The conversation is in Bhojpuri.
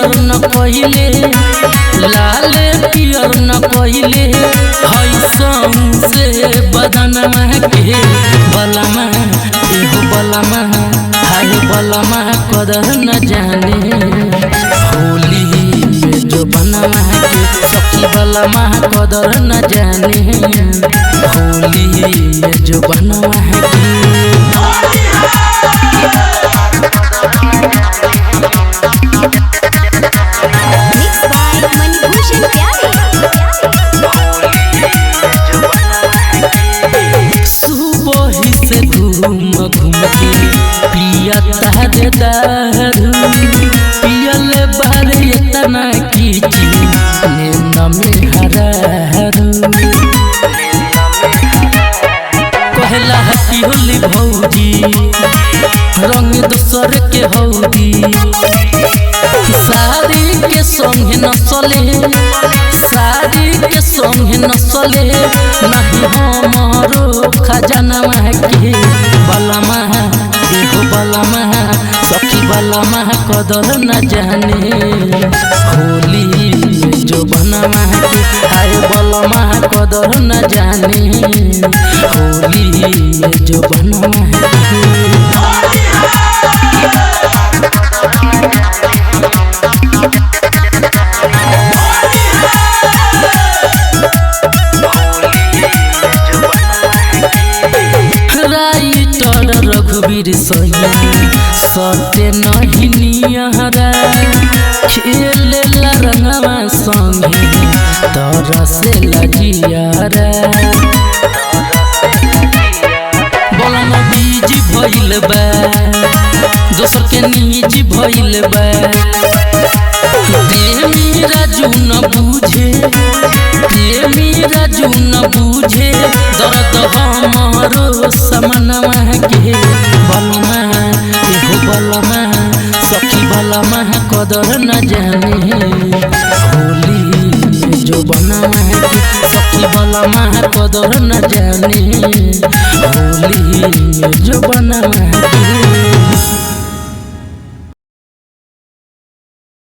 पियर न कहिले लाल पियर न कहिले हई संग से बदनमा के बलमा एगो बलमा हाय बलमा कदर न जाने होली में जो बनवा के सखी बलमा कदर न जाने होली में जो बनवा के घूम के पिया तारे दारू पियल बारे इतना कीची नैना में हरारू कहला हकी होली भौजी रंग दूसर के हौदी साड़ी के संग नसले साड़ी के संग नसले नहीं हमारो खजानवा के बलमा एगो बलमा सखी बलमा कदर न जाने होली में जो बनवा के हाय बलमा कदर न जाने होली में जो बनवा के रघुवीर सैया सटे नहीं नियहरा खेले ला रंगवा संगे तोरा से लजियारा बोलम बीज भइल बा दोसर के निज भइल बा प्रेमी राजू न बूझे प्रेमी राजू न बूझे दर्द हमारो समनवा के बलमा एगो बलमा सखी बलमा कदर न जाने होली में जो बनवा के सखी बलमा कदर न जाने होली में जो बनवा के।